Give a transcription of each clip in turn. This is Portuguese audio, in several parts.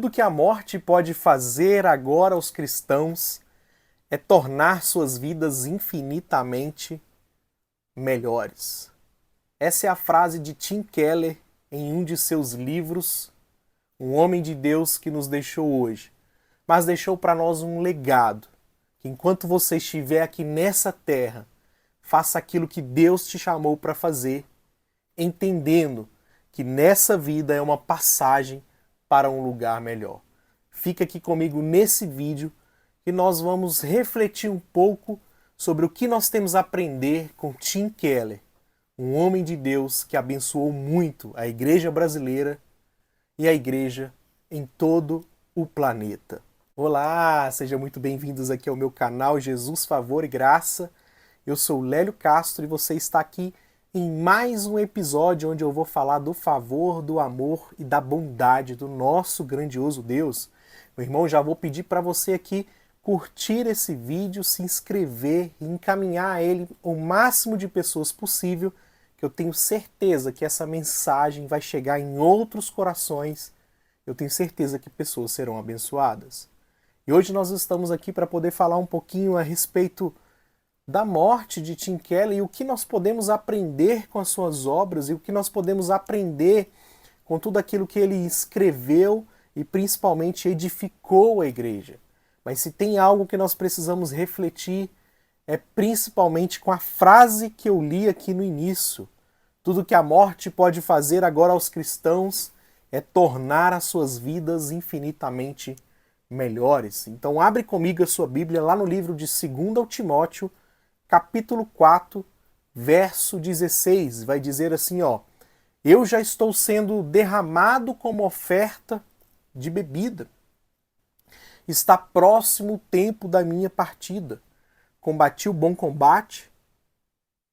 Tudo que a morte pode fazer agora aos cristãos é tornar suas vidas infinitamente melhores. Essa é a frase de Tim Keller em um de seus livros, um homem de Deus que nos deixou hoje, mas deixou para nós um legado, que enquanto você estiver aqui nessa terra, faça aquilo que Deus te chamou para fazer, entendendo que nessa vida é uma passagem para um lugar melhor. Fica aqui comigo nesse vídeo que nós vamos refletir um pouco sobre o que nós temos a aprender com Tim Keller, um homem de Deus que abençoou muito a igreja brasileira e a igreja em todo o planeta. Olá, sejam muito bem-vindos aqui ao meu canal Jesus, Favor e Graça. Eu sou Lélio Castro e você está aqui em mais um episódio onde eu vou falar do favor, do amor e da bondade do nosso grandioso Deus. Meu irmão, já vou pedir para você aqui curtir esse vídeo, se inscrever e encaminhar a ele o máximo de pessoas possível, que eu tenho certeza que essa mensagem vai chegar em outros corações. Eu tenho certeza que pessoas serão abençoadas. E hoje nós estamos aqui para poder falar um pouquinho a respeito da morte de Tim Keller e o que nós podemos aprender com as suas obras e o que nós podemos aprender com tudo aquilo que ele escreveu e principalmente edificou a igreja. Mas se tem algo que nós precisamos refletir é principalmente com a frase que eu li aqui no início. Tudo que a morte pode fazer agora aos cristãos é tornar as suas vidas infinitamente melhores. Então abre comigo a sua Bíblia lá no livro de 2 Timóteo, capítulo 4, verso 16, vai dizer assim, ó: eu já estou sendo derramado como oferta de bebida. Está próximo o tempo da minha partida. Combati o bom combate,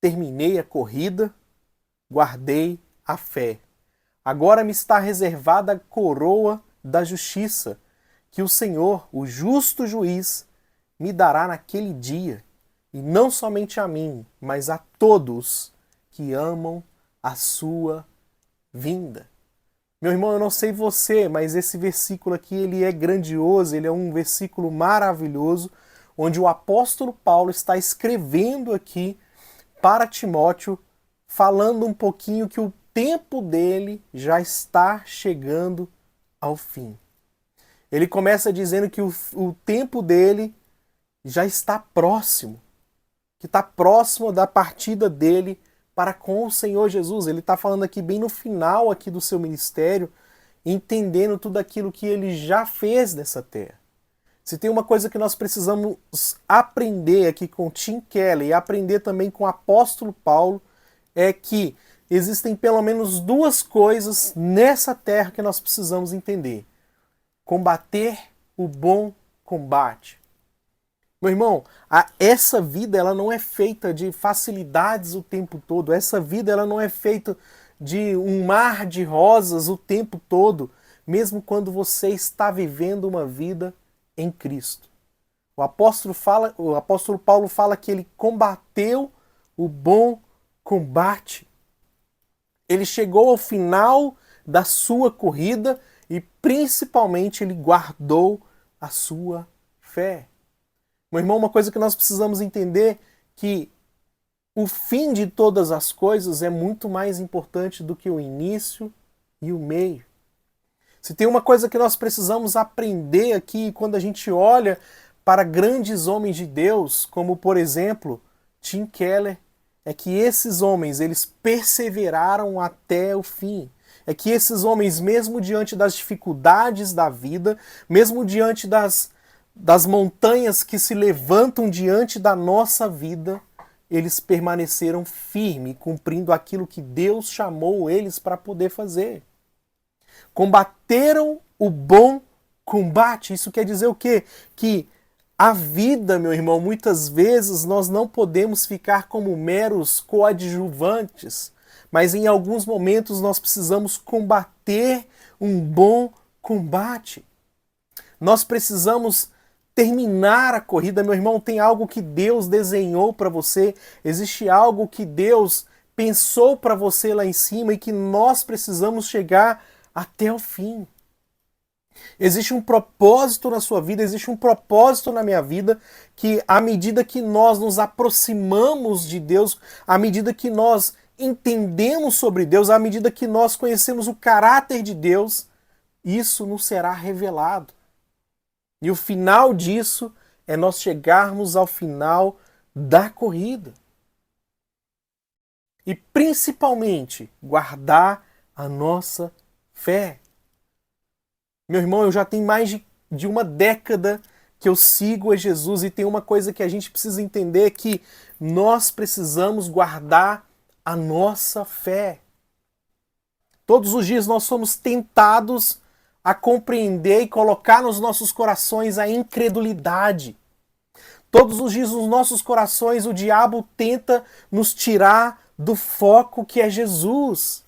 terminei a corrida, guardei a fé. Agora me está reservada a coroa da justiça, que o Senhor, o justo juiz, me dará naquele dia, e não somente a mim, mas a todos que amam a sua vinda. Meu irmão, eu não sei você, mas esse versículo aqui ele é grandioso, ele é um versículo maravilhoso, onde o apóstolo Paulo está escrevendo aqui para Timóteo, falando um pouquinho que o tempo dele já está chegando ao fim. Ele começa dizendo que o tempo dele já está próximo, que está próximo da partida dele para com o Senhor Jesus. Ele está falando aqui bem no final aqui do seu ministério, entendendo tudo aquilo que ele já fez nessa terra. Se tem uma coisa que nós precisamos aprender aqui com Tim Keller e aprender também com o apóstolo Paulo, é que existem pelo menos duas coisas nessa terra que nós precisamos entender. Combater o bom combate. Meu irmão, essa vida ela não é feita de facilidades o tempo todo. Essa vida ela não é feita de um mar de rosas o tempo todo, mesmo quando você está vivendo uma vida em Cristo. O apóstolo Paulo fala que ele combateu o bom combate. Ele chegou ao final da sua corrida e principalmente ele guardou a sua fé. Meu irmão, uma coisa que nós precisamos entender que o fim de todas as coisas é muito mais importante do que o início e o meio. Se tem uma coisa que nós precisamos aprender aqui quando a gente olha para grandes homens de Deus, como por exemplo Tim Keller, é que esses homens eles perseveraram até o fim. É que esses homens, mesmo diante das dificuldades da vida, mesmo diante das montanhas que se levantam diante da nossa vida, eles permaneceram firmes, cumprindo aquilo que Deus chamou eles para poder fazer. Combateram o bom combate. Isso quer dizer o quê? Que a vida, meu irmão, muitas vezes nós não podemos ficar como meros coadjuvantes, mas em alguns momentos nós precisamos combater um bom combate. Nós precisamos terminar a corrida, meu irmão. Tem algo que Deus desenhou para você, existe algo que Deus pensou para você lá em cima e que nós precisamos chegar até o fim. Existe um propósito na sua vida, existe um propósito na minha vida, que à medida que nós nos aproximamos de Deus, à medida que nós entendemos sobre Deus, à medida que nós conhecemos o caráter de Deus, isso nos será revelado. E o final disso é nós chegarmos ao final da corrida. E principalmente, guardar a nossa fé. Meu irmão, eu já tenho mais de uma década que eu sigo a Jesus e tem uma coisa que a gente precisa entender, que nós precisamos guardar a nossa fé. Todos os dias nós somos tentados a compreender e colocar nos nossos corações a incredulidade. Todos os dias nos nossos corações o diabo tenta nos tirar do foco que é Jesus.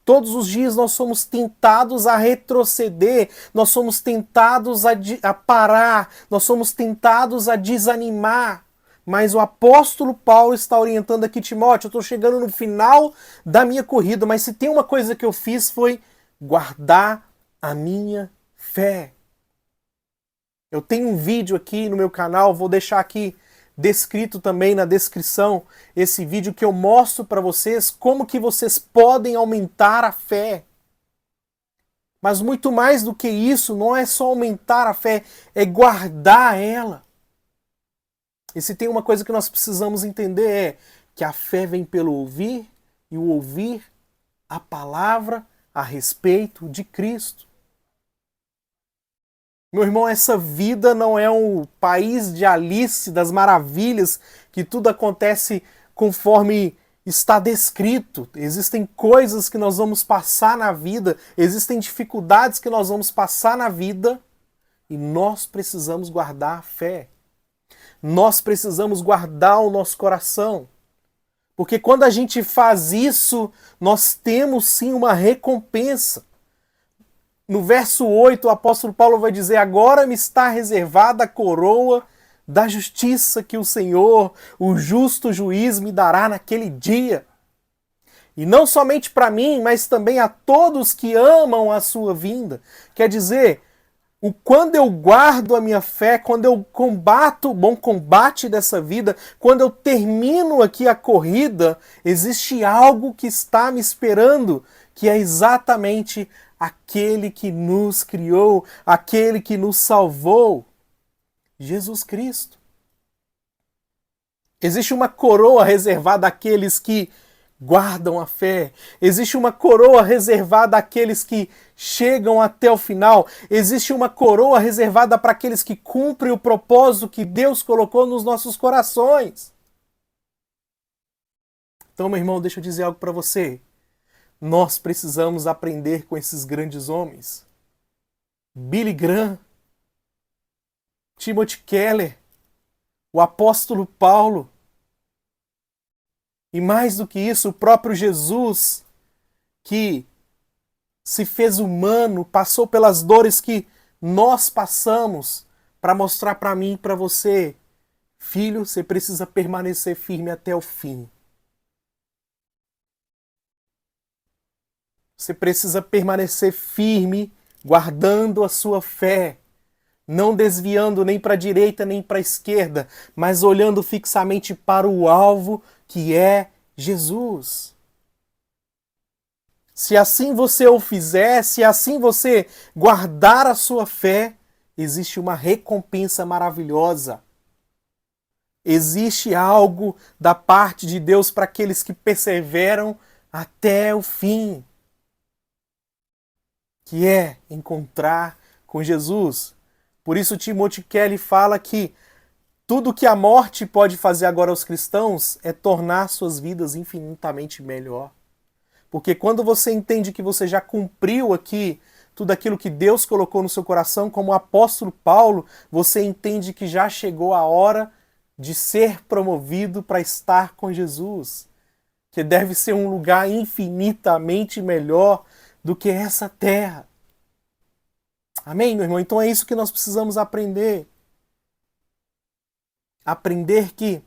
Todos os dias nós somos tentados a retroceder, nós somos tentados a parar, nós somos tentados a desanimar. Mas o apóstolo Paulo está orientando aqui Timóteo: eu estou chegando no final da minha corrida, mas se tem uma coisa que eu fiz foi guardar a minha fé. Eu tenho um vídeo aqui no meu canal, vou deixar aqui descrito também na descrição esse vídeo, que eu mostro para vocês como que vocês podem aumentar a fé. Mas muito mais do que isso, não é só aumentar a fé, é guardar ela. E se tem uma coisa que nós precisamos entender é que a fé vem pelo ouvir, e o ouvir a palavra a respeito de Cristo. Meu irmão, essa vida não é um país de Alice, das maravilhas, que tudo acontece conforme está descrito. Existem coisas que nós vamos passar na vida, existem dificuldades que nós vamos passar na vida, e nós precisamos guardar a fé. Nós precisamos guardar o nosso coração. Porque quando a gente faz isso, nós temos sim uma recompensa. No verso 8, o apóstolo Paulo vai dizer: agora me está reservada a coroa da justiça que o Senhor, o justo juiz, me dará naquele dia. E não somente para mim, mas também a todos que amam a sua vinda. Quer dizer, quando eu guardo a minha fé, quando eu combato o bom combate dessa vida, quando eu termino aqui a corrida, existe algo que está me esperando, que é exatamente aquele que nos criou, aquele que nos salvou, Jesus Cristo. Existe uma coroa reservada àqueles que guardam a fé. Existe uma coroa reservada àqueles que chegam até o final. Existe uma coroa reservada para aqueles que cumprem o propósito que Deus colocou nos nossos corações. Então, meu irmão, deixa eu dizer algo para você. Nós precisamos aprender com esses grandes homens. Billy Graham, Timothy Keller, o apóstolo Paulo. E mais do que isso, o próprio Jesus, que se fez humano, passou pelas dores que nós passamos, para mostrar para mim e para você: filho, você precisa permanecer firme até o fim. Você precisa permanecer firme, guardando a sua fé, não desviando nem para a direita nem para a esquerda, mas olhando fixamente para o alvo, que é Jesus. Se assim você o fizer, se assim você guardar a sua fé, existe uma recompensa maravilhosa. Existe algo da parte de Deus para aqueles que perseveram até o fim, que é encontrar com Jesus. Por isso Timothy Keller fala que tudo que a morte pode fazer agora aos cristãos é tornar suas vidas infinitamente melhor. Porque quando você entende que você já cumpriu aqui tudo aquilo que Deus colocou no seu coração, como o apóstolo Paulo, você entende que já chegou a hora de ser promovido para estar com Jesus, que deve ser um lugar infinitamente melhor do que essa terra. Amém, meu irmão? Então é isso que nós precisamos aprender. Aprender que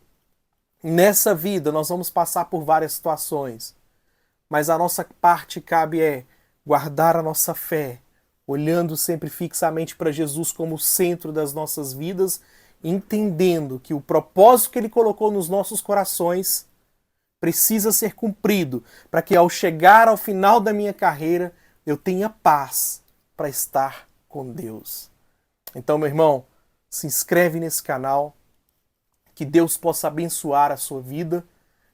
nessa vida nós vamos passar por várias situações, mas a nossa parte cabe é guardar a nossa fé, olhando sempre fixamente para Jesus como o centro das nossas vidas, entendendo que o propósito que Ele colocou nos nossos corações precisa ser cumprido para que ao chegar ao final da minha carreira eu tenha paz para estar com Deus. Então, meu irmão, se inscreve nesse canal, que Deus possa abençoar a sua vida,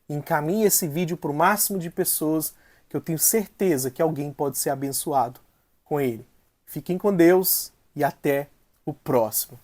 encaminhe esse vídeo para o máximo de pessoas, que eu tenho certeza que alguém pode ser abençoado com ele. Fiquem com Deus e até o próximo.